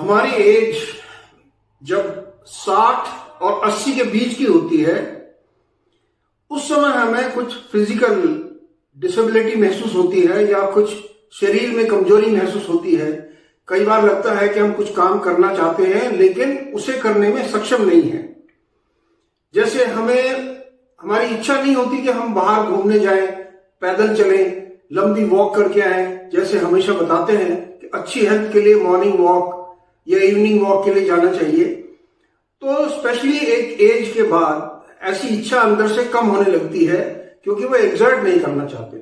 हमारी एज जब 60 और 80 के बीच की होती है, उस समय हमें कुछ फिजिकल डिसेबिलिटी महसूस होती है या कुछ शरीर में कमजोरी महसूस होती है। कई बार लगता है कि हम कुछ काम करना चाहते हैं लेकिन उसे करने में सक्षम नहीं है। जैसे हमारी इच्छा नहीं होती कि हम बाहर घूमने जाएं, पैदल चलें, लंबी वॉक करके आए। जैसे हमेशा बताते हैं कि अच्छी हेल्थ के लिए मॉर्निंग वॉक या इवनिंग वॉक के लिए जाना चाहिए। तो स्पेशली एक एज के बाद ऐसी इच्छा अंदर से कम होने लगती है क्योंकि वो एग्जर्ट नहीं करना चाहते।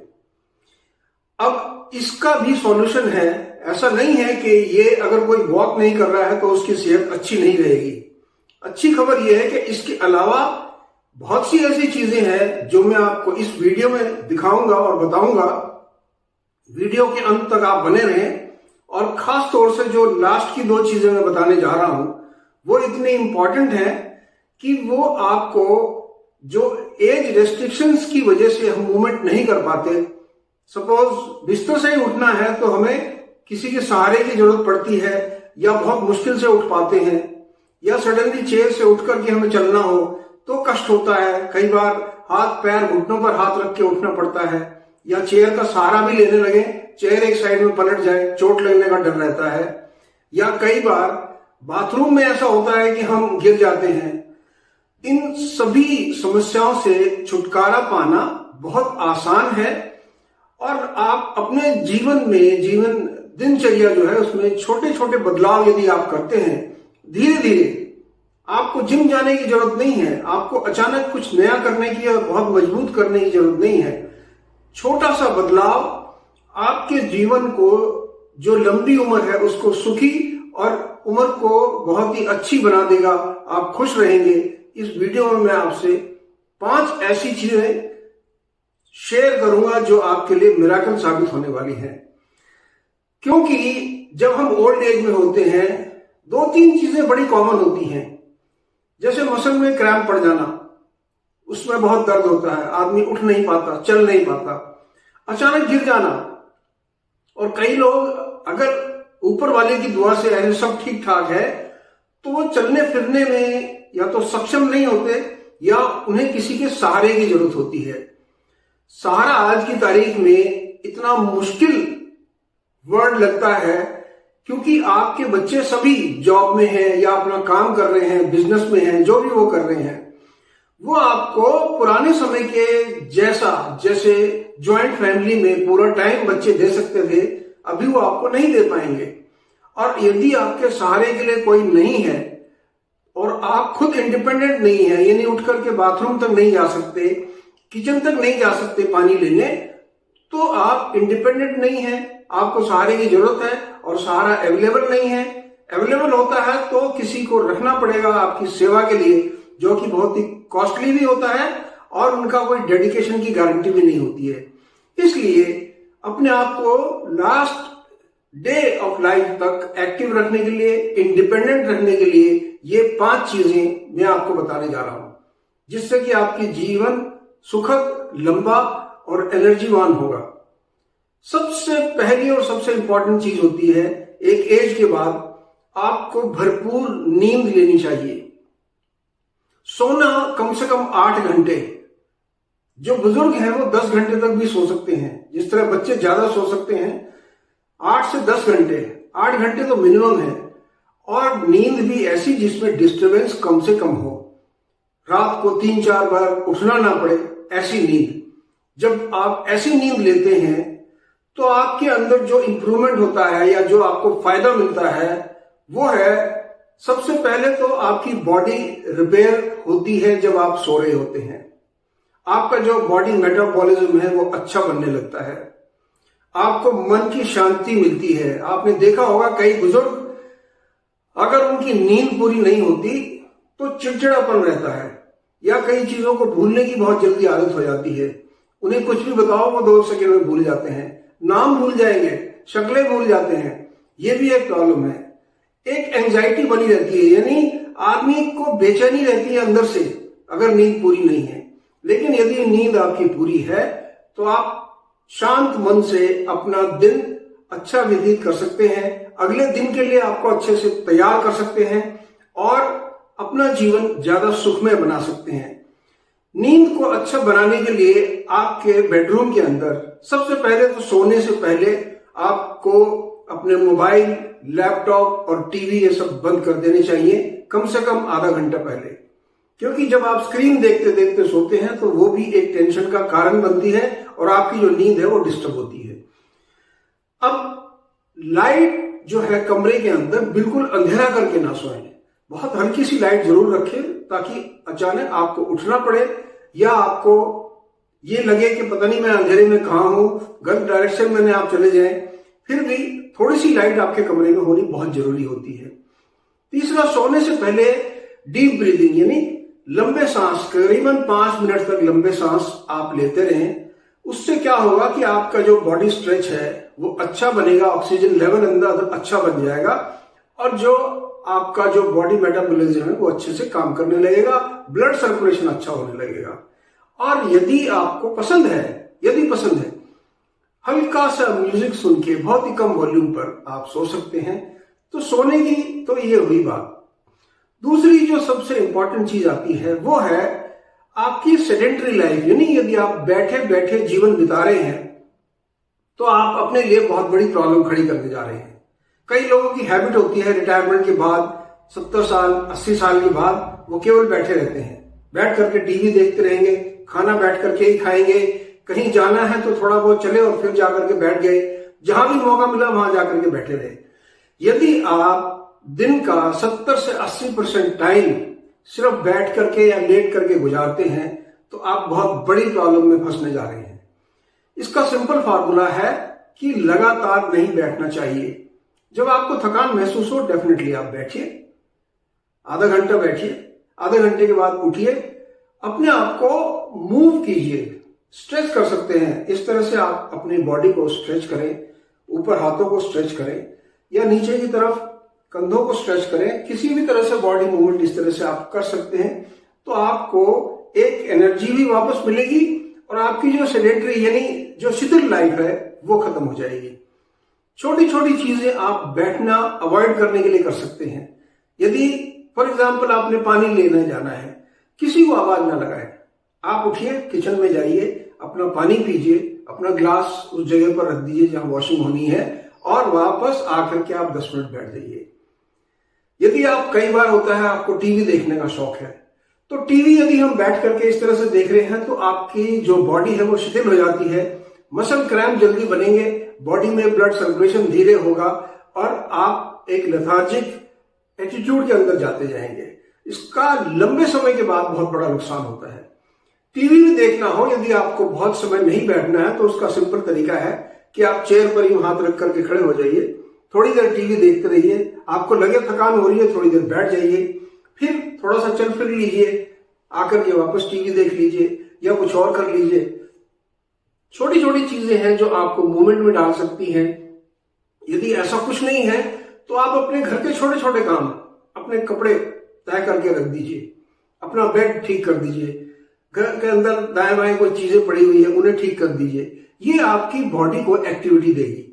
अब इसका भी सॉल्यूशन है। ऐसा नहीं है कि ये अगर कोई वॉक नहीं कर रहा है तो उसकी सेहत अच्छी नहीं रहेगी। अच्छी खबर यह है कि इसके अलावा बहुत सी ऐसी चीजें हैं जो मैं आपको इस वीडियो में दिखाऊंगा और बताऊंगा। वीडियो के अंत तक आप बने रहें। और खास तौर से जो लास्ट की 2 चीजें मैं बताने जा रहा हूं वो इतनी इंपॉर्टेंट है कि वो आपको जो एज रेस्ट्रिक्शंस की वजह से हम मूवमेंट नहीं कर पाते, सपोज बिस्तर से ही उठना है तो हमें किसी के सहारे की जरूरत पड़ती है या बहुत मुश्किल से उठ पाते हैं, या सडनली चेयर से उठ करके हमें चलना हो तो कष्ट होता है। कई बार हाथ पैर घुटनों पर हाथ रख के उठना पड़ता है, या चेयर का सहारा भी लेने लगे, चेयर एक साइड में पलट जाए, चोट लगने का डर रहता है, या कई बार बाथरूम में ऐसा होता है कि हम गिर जाते हैं। इन सभी समस्याओं से छुटकारा पाना बहुत आसान है और आप अपने जीवन दिनचर्या जो है उसमें छोटे छोटे बदलाव यदि आप करते हैं, धीरे धीरे, आपको जिम जाने की जरूरत नहीं है, आपको अचानक कुछ नया करने की या बहुत मजबूत करने की जरूरत नहीं है। छोटा सा बदलाव आपके जीवन को, जो लंबी उम्र है उसको सुखी और उम्र को बहुत ही अच्छी बना देगा। आप खुश रहेंगे। इस वीडियो में मैं आपसे 5 ऐसी चीजें शेयर करूंगा जो आपके लिए मिरेकल साबित होने वाली हैं। क्योंकि जब हम ओल्ड एज में होते हैं 2-3 चीजें बड़ी कॉमन होती हैं। जैसे मसल में क्रैम्प पड़ जाना, उसमें बहुत दर्द होता है, आदमी उठ नहीं पाता, चल नहीं पाता, अचानक गिर जाना, और कई लोग अगर ऊपर वाले की दुआ से ऐसे सब ठीक ठाक है तो वो चलने फिरने में या तो सक्षम नहीं होते या उन्हें किसी के सहारे की जरूरत होती है। सहारा आज की तारीख में इतना मुश्किल वर्ड लगता है क्योंकि आपके बच्चे सभी जॉब में हैं या अपना काम कर रहे हैं, बिजनेस में हैं, जो भी वो कर रहे हैं, वो आपको पुराने समय के जैसे ज्वाइंट फैमिली में पूरा टाइम बच्चे दे सकते थे, अभी वो आपको नहीं दे पाएंगे। और यदि आपके सहारे के लिए कोई नहीं है और आप खुद इंडिपेंडेंट नहीं है, यानी उठ करके बाथरूम तक नहीं जा सकते, किचन तक नहीं जा सकते पानी लेने, तो आप इंडिपेंडेंट नहीं है, आपको सहारे की जरूरत है और सहारा अवेलेबल नहीं है। अवेलेबल होता है तो किसी को रखना पड़ेगा आपकी सेवा के लिए, जो कि बहुत ही कॉस्टली भी होता है और उनका कोई डेडिकेशन की गारंटी भी नहीं होती है। इसलिए अपने आप को लास्ट डे ऑफ लाइफ तक एक्टिव रखने के लिए, इंडिपेंडेंट रखने के लिए ये 5 चीजें मैं आपको बताने जा रहा हूं, जिससे कि आपकी जीवन सुखद, लंबा और एनर्जीवान होगा। सबसे पहली और सबसे इंपॉर्टेंट चीज होती है, एक एज के बाद आपको भरपूर नींद लेनी चाहिए। सोना कम से कम 8 घंटे। जो बुजुर्ग हैं वो 10 घंटे तक भी सो सकते हैं, जिस तरह बच्चे ज्यादा सो सकते हैं, 8 से 10 घंटे, 8 घंटे तो मिनिमम है। और नींद भी ऐसी जिसमें डिस्टरबेंस कम से कम हो, रात को 3-4 बार उठना ना पड़े, ऐसी नींद। जब आप ऐसी नींद लेते हैं तो आपके अंदर जो इंप्रूवमेंट होता है या जो आपको फायदा मिलता है वो है, सबसे पहले तो आपकी बॉडी रिपेयर होती है। जब आप सो रहे होते हैं आपका जो बॉडी मेटाबॉलिज्म है वो अच्छा बनने लगता है, आपको मन की शांति मिलती है। आपने देखा होगा कई बुजुर्ग अगर उनकी नींद पूरी नहीं होती तो चिड़चिड़ापन रहता है या कई चीजों को भूलने की बहुत जल्दी आदत हो जाती है। उन्हें कुछ भी बताओ वो 2 सेकंड में भूल जाते हैं, नाम भूल जाएंगे, शक्लें भूल जाते हैं। ये भी एक प्रॉब्लम है। एक एंजाइटी बनी रहती है, यानी आदमी को बेचैनी रहती है अंदर से अगर नींद पूरी नहीं है। लेकिन यदि नींद आपकी पूरी है तो आप शांत मन से अपना दिन अच्छा व्यतीत कर सकते हैं, अगले दिन के लिए आपको अच्छे से तैयार कर सकते हैं और अपना जीवन ज्यादा सुखमय बना सकते हैं। नींद को अच्छा बनाने के लिए आपके बेडरूम के अंदर सबसे पहले तो सोने से पहले आपको अपने मोबाइल, लैपटॉप और टीवी ये सब बंद कर देने चाहिए, कम से कम आधा घंटा पहले। क्योंकि जब आप स्क्रीन देखते देखते सोते हैं तो वो भी एक टेंशन का कारण बनती है और आपकी जो नींद है वो डिस्टर्ब होती है। अब लाइट जो है कमरे के अंदर बिल्कुल अंधेरा करके ना सोएं, बहुत हल्की सी लाइट जरूर रखें ताकि अचानक आपको उठना पड़े या आपको ये लगे कि पता नहीं मैं अंधेरे में कहां हूं, गलत डायरेक्शन में आप चले जाएं। फिर भी थोड़ी सी लाइट आपके कमरे में होनी बहुत जरूरी होती है। तीसरा, सोने से पहले डीप ब्रीदिंग यानी लंबे सांस, करीबन 5 मिनट तक लंबे सांस आप लेते रहें। उससे क्या होगा कि आपका जो बॉडी स्ट्रेच है वो अच्छा बनेगा, ऑक्सीजन लेवल अंदर अच्छा बन जाएगा और जो आपका जो बॉडी मेटाबॉलिज्म है वो अच्छे से काम करने लगेगा, ब्लड सर्कुलेशन अच्छा होने लगेगा। और यदि आपको पसंद है हल्का सा म्यूजिक सुन के बहुत ही कम वॉल्यूम पर आप सो सकते हैं। तो सोने की तो ये हुई बात। दूसरी जो सबसे इंपॉर्टेंट चीज आती है वो है आपकी सेडेंटरी लाइफ, यानी यदि आप बैठे बैठे जीवन बिता रहे हैं तो आप अपने लिए बहुत बड़ी प्रॉब्लम खड़ी करने जा रहे हैं। कई लोगों की हैबिट होती है रिटायरमेंट के बाद 70 साल 80 साल के बाद वो केवल बैठे रहते हैं, बैठ करके टीवी देखते रहेंगे, खाना बैठ करके ही खाएंगे, कहीं जाना है तो थोड़ा बहुत चले और फिर जाकर के बैठ गए, जहां भी मौका मिला वहां जाकर के बैठे रहे। यदि आप दिन का 70 से 80% टाइम सिर्फ बैठ करके या लेट करके गुजारते हैं तो आप बहुत बड़ी प्रॉब्लम में फंसने जा रहे हैं। इसका सिंपल फार्मूला है कि लगातार नहीं बैठना चाहिए। जब आपको थकान महसूस हो डेफिनेटली आप बैठिए, आधा घंटा बैठिए, आधे घंटे के बाद उठिए, अपने आप को मूव कीजिए, स्ट्रेच कर सकते हैं। इस तरह से आप अपनी बॉडी को स्ट्रेच करें, ऊपर हाथों को स्ट्रेच करें या नीचे की तरफ कंधों को स्ट्रेच करें, किसी भी तरह से बॉडी मूवमेंट इस तरह से आप कर सकते हैं तो आपको एक एनर्जी भी वापस मिलेगी और आपकी जो सेडेंटरी यानी जो शिथिल लाइफ है वो खत्म हो जाएगी। छोटी छोटी चीजें आप बैठना अवॉइड करने के लिए कर सकते हैं। यदि फॉर एग्जाम्पल आपने पानी लेने जाना है, किसी को आवाज ना लगाए, आप उठिए, किचन में जाइए, अपना पानी पीजिए, अपना ग्लास उस जगह पर रख दीजिए जहां वॉशिंग होनी है और वापस आकर के आप 10 मिनट बैठ जाइए। यदि आप कई बार होता है आपको टीवी देखने का शौक है तो टीवी यदि हम बैठ करके इस तरह से देख रहे हैं तो आपकी जो बॉडी है वो शिथिल हो जाती है, मसल क्रैम्प जल्दी बनेंगे, बॉडी में ब्लड सर्कुलेशन धीरे होगा और आप एक लेथार्जिक एटीट्यूड के अंदर जाते जाएंगे। इसका लंबे समय के बाद बहुत बड़ा नुकसान होता है। टीवी भी देखना हो, यदि आपको बहुत समय नहीं बैठना है तो उसका सिंपल तरीका है कि आप चेयर पर यूं हाथ रख करके खड़े हो जाइए, थोड़ी देर टीवी देखते रहिए, आपको लगे थकान हो रही है थोड़ी देर बैठ जाइए, फिर थोड़ा सा चल फिर लीजिए, आकर के वापस टीवी देख लीजिए या कुछ और कर लीजिए। छोटी छोटी चीजें हैं जो आपको मूवमेंट में डाल सकती हैं। यदि ऐसा कुछ नहीं है तो आप अपने घर के छोटे छोटे काम, अपने कपड़े तय करके रख दीजिए, अपना बेड ठीक कर दीजिए, घर के अंदर दाएं बाएं कोई चीजें पड़ी हुई है उन्हें ठीक कर दीजिए। ये आपकी बॉडी को एक्टिविटी देगी।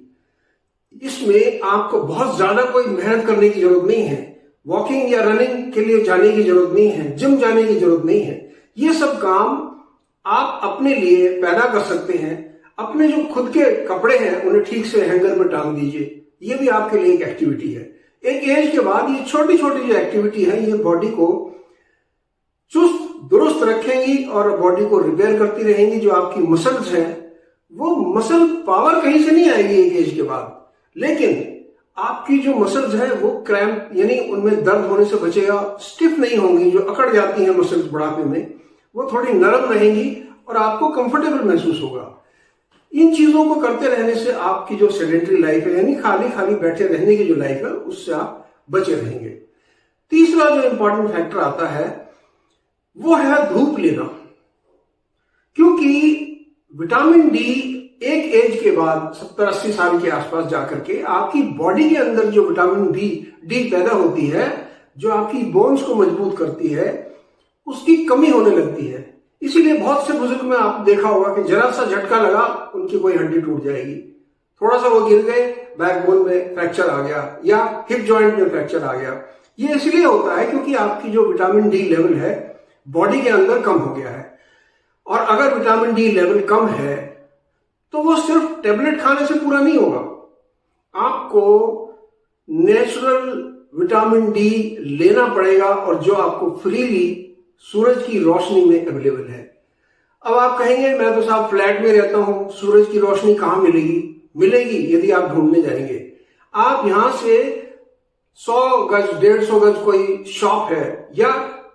इसमें आपको बहुत ज्यादा कोई मेहनत करने की जरूरत नहीं है, वॉकिंग या रनिंग के लिए जाने की जरूरत नहीं है, जिम जाने की जरूरत नहीं है। ये सब काम आप अपने लिए पैदा कर सकते हैं। अपने जो खुद के कपड़े हैं उन्हें ठीक से हैंगर में टांग दीजिए, ये भी आपके लिए एक एक्टिविटी है। एक एज के बाद ये छोटी छोटी जो एक्टिविटी है ये बॉडी को चुस्त दुरुस्त रखेंगी और बॉडी को रिपेयर करती रहेंगी। जो आपकी मसल्स हैं वो मसल पावर कहीं से नहीं आएगी एक एज के बाद, लेकिन आपकी जो मसल्स है वो क्रैम्प यानी उनमें दर्द होने से बचेगा, स्टिफ नहीं होंगी, जो अकड़ जाती हैं मसल्स बुढ़ापे में वो थोड़ी नरम रहेंगी और आपको कंफर्टेबल महसूस होगा। इन चीजों को करते रहने से आपकी जो सेडेंटरी लाइफ है यानी खाली खाली बैठे रहने की जो लाइफ है उससे आप बचे रहेंगे। तीसरा जो इंपॉर्टेंट फैक्टर आता है वो है धूप लेना, क्योंकि विटामिन डी एक एज के बाद 70-80 साल के आसपास जाकर के आपकी बॉडी के अंदर जो विटामिन डी पैदा होती है, जो आपकी बोन्स को मजबूत करती है, उसकी कमी होने लगती है। इसीलिए बहुत से बुजुर्ग में आप देखा होगा कि जरा सा झटका लगा उनकी कोई हड्डी टूट जाएगी, थोड़ा सा वो गिर गए बैकबोन में फ्रैक्चर आ गया या हिप जॉइंट में फ्रैक्चर आ गया। ये इसलिए होता है क्योंकि आपकी जो विटामिन डी लेवल है बॉडी के अंदर कम हो गया है। और अगर विटामिन डी लेवल कम है तो वो सिर्फ टेबलेट खाने से पूरा नहीं होगा, आपको नेचुरल विटामिन डी लेना पड़ेगा और जो आपको फ्रीली सूरज की रोशनी में अवेलेबल है। अब आप कहेंगे मैं तो साहब फ्लैट में रहता हूं, सूरज की रोशनी कहां मिलेगी? मिलेगी यदि आप ढूंढने जाएंगे। आप यहां से 100 गज 150 गज कोई शॉप है या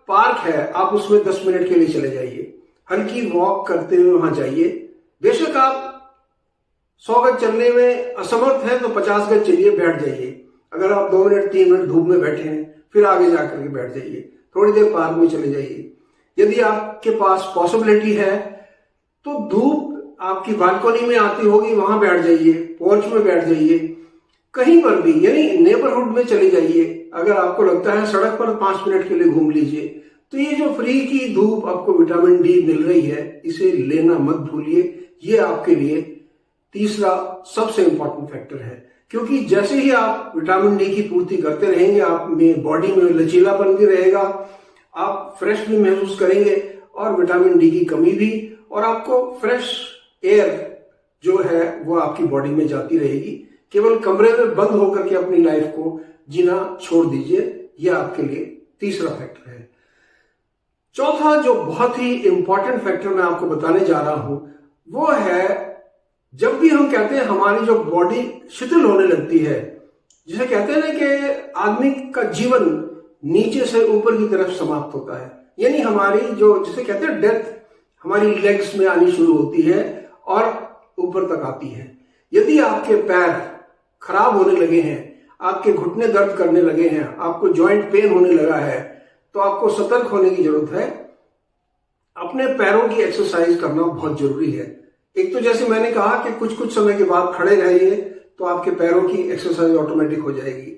पार्क है, आप उसमें 10 मिनट के लिए चले जाइए, हल्की वॉक करते हुए वहां जाइए। बेशक आप 100 गज चलने में असमर्थ हैं तो 50 गज चलिए, बैठ जाइए। अगर आप 2 मिनट 3 मिनट धूप में बैठे हैं फिर आगे जाकर के बैठ जाइए, थोड़ी देर पार्क में चले जाइए। यदि आपके पास पॉसिबिलिटी है तो धूप आपकी बालकनी में आती होगी, वहां बैठ जाइए, पोर्च में बैठ जाइए, कहीं पर भी, यानी नेबरहुड में चले जाइए। अगर आपको लगता है सड़क पर 5 मिनट के लिए घूम लीजिए। तो ये जो फ्री की धूप आपको विटामिन डी मिल रही है, इसे लेना मत भूलिए। ये आपके लिए तीसरा सबसे इंपॉर्टेंट फैक्टर है, क्योंकि जैसे ही आप विटामिन डी की पूर्ति करते रहेंगे, आप में बॉडी में लचीलापन भी रहेगा, आप फ्रेश भी महसूस करेंगे और विटामिन डी की कमी भी, और आपको फ्रेश एयर जो है वो आपकी बॉडी में जाती रहेगी। केवल कमरे में बंद होकर के अपनी लाइफ को जीना छोड़ दीजिए। यह आपके लिए तीसरा फैक्टर है। चौथा जो बहुत ही इंपॉर्टेंट फैक्टर मैं आपको बताने जा रहा हूं वो है, जब भी हम कहते हैं हमारी जो बॉडी शिथिल होने लगती है, जिसे कहते हैं ना कि आदमी का जीवन नीचे से ऊपर की तरफ समाप्त होता है, यानी हमारी जो जिसे कहते हैं डेथ हमारी लेग्स में आनी शुरू होती है और ऊपर तक आती है। यदि आपके पैर खराब होने लगे हैं, आपके घुटने दर्द करने लगे हैं, आपको जॉइंट पेन होने लगा है, तो आपको सतर्क होने की जरूरत है। अपने पैरों की एक्सरसाइज करना बहुत जरूरी है। एक तो जैसे मैंने कहा कि कुछ कुछ समय के बाद खड़े रहिए तो आपके पैरों की एक्सरसाइज ऑटोमेटिक हो जाएगी।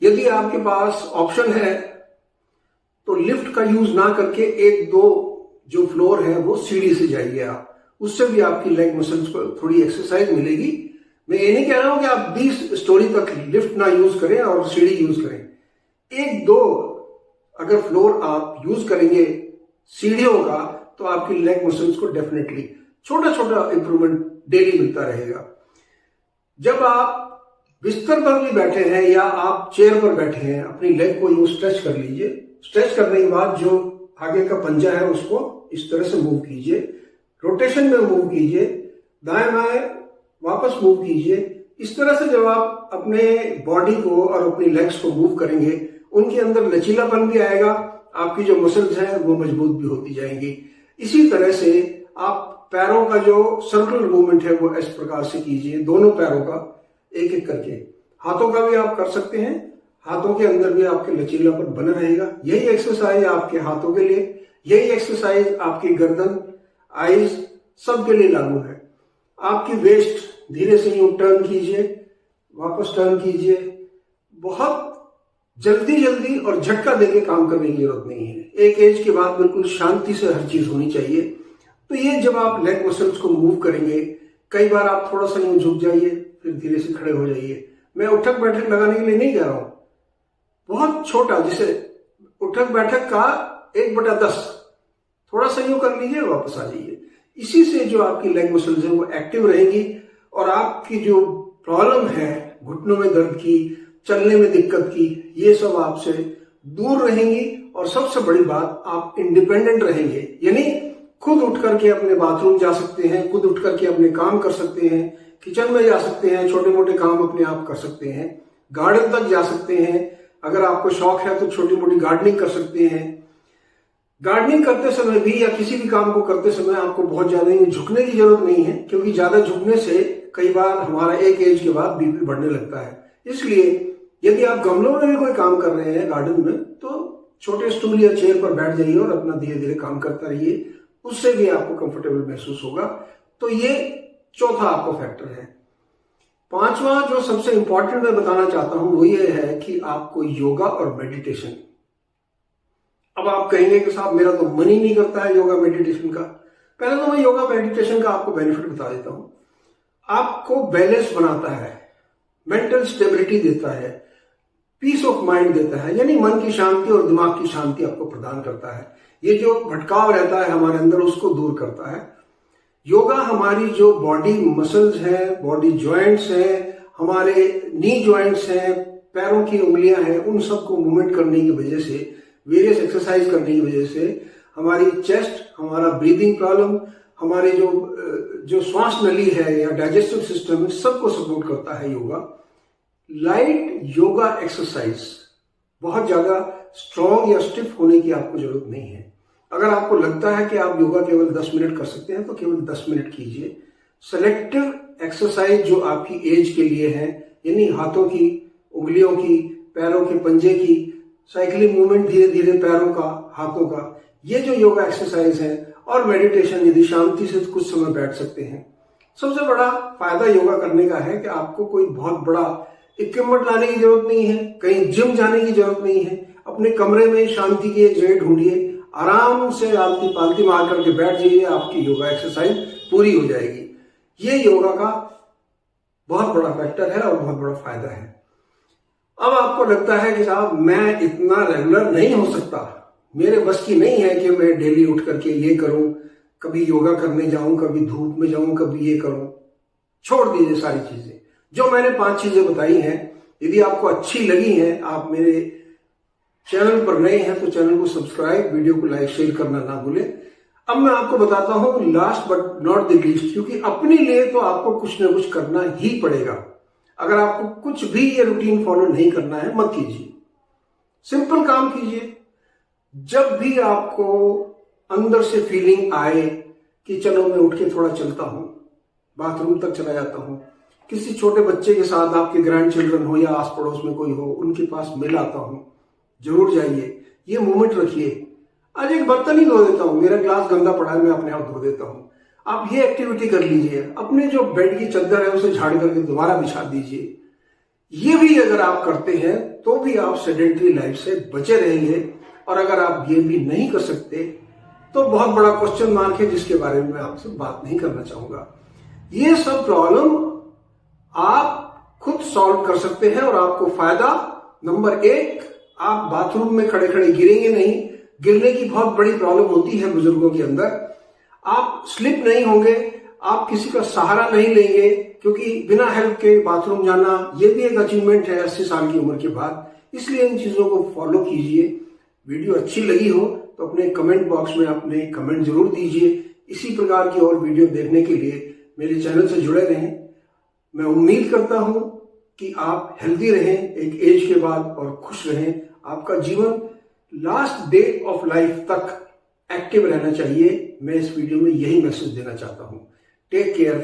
यदि आपके पास ऑप्शन है तो लिफ्ट का यूज ना करके 1-2 जो फ्लोर है वो सीढ़ी से जाइए आप, उससे भी आपकी लेग मसल्स को थोड़ी एक्सरसाइज मिलेगी। मैं ये नहीं कह रहा हूं कि आप 20 स्टोरी तक लिफ्ट ना यूज करें और सीढ़ी यूज करें। 1-2 अगर फ्लोर आप यूज करेंगे सीढ़ियों का तो आपकी लेग मसल्स को डेफिनेटली छोटा छोटा इंप्रूवमेंट डेली मिलता रहेगा। जब आप बिस्तर पर भी बैठे हैं या आप चेयर पर बैठे हैं, अपनी लेग को यूं स्ट्रेच कर लीजिए। स्ट्रेच करने के बाद जो आगे का पंजा है उसको इस तरह से मूव कीजिए, रोटेशन में मूव कीजिए, दाएं बाएं वापस मूव कीजिए। इस तरह से जब आप अपने बॉडी को और अपनी लेग्स को मूव करेंगे, उनके अंदर लचीलापन भी आएगा, आपकी जो मसल्स हैं वो मजबूत भी होती जाएंगी। इसी तरह से आप पैरों का जो सर्कुलर मूवमेंट है वो इस प्रकार से कीजिए, दोनों पैरों का एक एक करके। हाथों का भी आप कर सकते हैं, हाथों के अंदर भी आपके लचीलापन बना रहेगा। यही एक्सरसाइज आपके हाथों के लिए, यही एक्सरसाइज आपकी गर्दन, आईज सब के लिए लागू है। आपकी वेस्ट धीरे से यूं टर्न कीजिए, वापस टर्न कीजिए। बहुत जल्दी जल्दी और झटका देके काम करने की जरूरत नहीं है। एक एज के बाद बिल्कुल शांति से हर चीज होनी चाहिए। तो ये जब आप लेग मसल्स को मूव करेंगे, कई बार आप थोड़ा सा यूं झुक जाइए, फिर धीरे से खड़े हो जाइए। मैं उठक बैठक लगाने के लिए नहीं कह रहा हूं, बहुत छोटा, जिसे उठक बैठक का 1/10 थोड़ा सा यूं कर लीजिए, वापस आ जाइए। इसी से जो आपकी लेग मसल्स है वो एक्टिव रहेगी और आपकी जो प्रॉब्लम है घुटनों में दर्द की, चलने में दिक्कत की, ये सब आपसे दूर रहेंगी। और सबसे बड़ी बात, आप इंडिपेंडेंट रहेंगे, यानी खुद उठ करके अपने बाथरूम जा सकते हैं, खुद उठ करके अपने काम कर सकते हैं, किचन में जा सकते हैं, छोटे मोटे काम अपने आप कर सकते हैं, गार्डन तक जा सकते हैं। अगर आपको शौक है तो छोटी मोटी गार्डनिंग कर सकते हैं। गार्डनिंग करते समय भी या किसी भी काम को करते समय आपको बहुत ज्यादा झुकने की जरूरत नहीं है, क्योंकि ज्यादा झुकने से कई बार हमारा एक एज के बाद बीपी बढ़ने लगता है। इसलिए यदि आप गमलों में भी कोई काम कर रहे हैं गार्डन में, तो छोटे स्टूल या चेयर पर बैठ जाइए और अपना धीरे धीरे काम करता रहिए, उससे भी आपको कंफर्टेबल महसूस होगा। तो ये चौथा आपका फैक्टर है। पांचवा जो सबसे इंपॉर्टेंट मैं बताना चाहता हूं वो ये है कि आपको योगा और मेडिटेशन। अब आप कहेंगे कि साहब मेरा तो मन ही नहीं करता है योगा मेडिटेशन का। पहले तो मैं योगा मेडिटेशन का आपको बेनिफिट बता देता हूं। आपको बैलेंस बनाता है, मेंटल स्टेबिलिटी देता है, पीस ऑफ माइंड देता है, यानी मन की शांति और दिमाग की शांति आपको प्रदान करता है। ये जो भटकाव रहता है हमारे अंदर उसको दूर करता है। योगा हमारी जो बॉडी मसल्स हैं, बॉडी जॉइंट्स हैं, हमारे नी जॉइंट्स हैं, पैरों की उंगलियां हैं, उन सबको मूवमेंट करने की वजह से, वेरियस एक्सरसाइज करने की वजह से हमारी चेस्ट, हमारा ब्रीदिंग प्रॉब्लम, हमारे जो श्वास नली है या डाइजेस्टिव सिस्टम है, सबको सपोर्ट करता है योगा। लाइट योगा एक्सरसाइज, बहुत ज्यादा स्ट्रॉन्ग या स्टिफ होने की आपको जरूरत नहीं है। अगर आपको लगता है कि आप योगा केवल 10 मिनट कर सकते हैं तो केवल 10 मिनट कीजिए। सेलेक्टिव एक्सरसाइज जो आपकी एज के लिए है, यानी हाथों की, उंगलियों की, पैरों के पंजे की, साइकिलिंग मूवमेंट धीरे धीरे पैरों का, हाथों का, ये जो योगा एक्सरसाइज है, और मेडिटेशन, यदि शांति से कुछ समय बैठ सकते हैं। सबसे बड़ा फायदा योगा करने का है कि आपको कोई बहुत बड़ा इक्विपमेंट लाने की जरूरत नहीं है, कहीं जिम जाने की जरूरत नहीं है। अपने कमरे में शांति की एक जगह ढूंढिए, आराम से आलती पालती मार करके बैठ जाइए, आपकी योगा एक्सरसाइज पूरी हो जाएगी। ये योगा का बहुत बड़ा फैक्टर है और बहुत बड़ा फायदा है। अब आपको लगता है कि साहब मैं इतना रेगुलर नहीं हो सकता, मेरे बस की नहीं है कि मैं डेली उठ करके ये करूं, कभी योगा करने जाऊं, कभी धूप में जाऊं, कभी ये करूं। छोड़ दीजिए सारी चीजें। जो मैंने 5 चीजें बताई हैं, यदि आपको अच्छी लगी हैं, आप मेरे चैनल पर नए हैं तो चैनल को सब्सक्राइब, वीडियो को लाइक शेयर करना ना भूलें। अब मैं आपको बताता हूं last but not the least, क्योंकि अपने लिए तो आपको कुछ ना कुछ करना ही पड़ेगा। अगर आपको कुछ भी ये रूटीन फॉलो नहीं करना है, मत कीजिए। सिंपल काम कीजिए। जब भी आपको अंदर से फीलिंग आए कि चलो मैं उठ के थोड़ा चलता हूं, बाथरूम तक चला जाता हूं, किसी छोटे बच्चे के साथ, आपके ग्रैंड चिल्ड्रन हो या आस पड़ोस में कोई हो, उनके पास मिल आता हूं, जरूर जाइए, ये मूवमेंट रखिए। आज एक बर्तन ही धो देता हूं, मेरा ग्लास गंदा पड़ा है, मैं अपने आप धो देता हूं। आप ये एक्टिविटी कर लीजिए। अपने जो बेड की चादर है उसे झाड़ करके दोबारा बिछा दीजिए। ये भी अगर आप करते हैं तो भी आप सेडेंटरी लाइफ से बचे रहेंगे। और अगर आप ये भी नहीं कर सकते तो बहुत बड़ा क्वेश्चन मार्क है, जिसके बारे में मैं आपसे बात नहीं करना चाहूंगा। ये सब प्रॉब्लम आप खुद सॉल्व कर सकते हैं और आपको फायदा नंबर 1, आप बाथरूम में खड़े खड़े गिरेंगे नहीं। गिरने की बहुत बड़ी प्रॉब्लम होती है बुजुर्गों के अंदर। आप स्लिप नहीं होंगे, आप किसी का सहारा नहीं लेंगे, क्योंकि बिना हेल्प के बाथरूम जाना ये भी एक अचीवमेंट है 80 साल की उम्र के बाद। इसलिए इन चीजों को फॉलो कीजिए। वीडियो अच्छी लगी हो तो अपने कमेंट बॉक्स में अपने कमेंट जरूर दीजिए। इसी प्रकार की और वीडियो देखने के लिए मेरे चैनल से जुड़े रहें। मैं उम्मीद करता हूं कि आप हेल्दी रहें एक एज के बाद और खुश रहें। आपका जीवन लास्ट डे ऑफ लाइफ तक एक्टिव रहना चाहिए। मैं इस वीडियो में यही मैसेज देना चाहता हूं। Take care.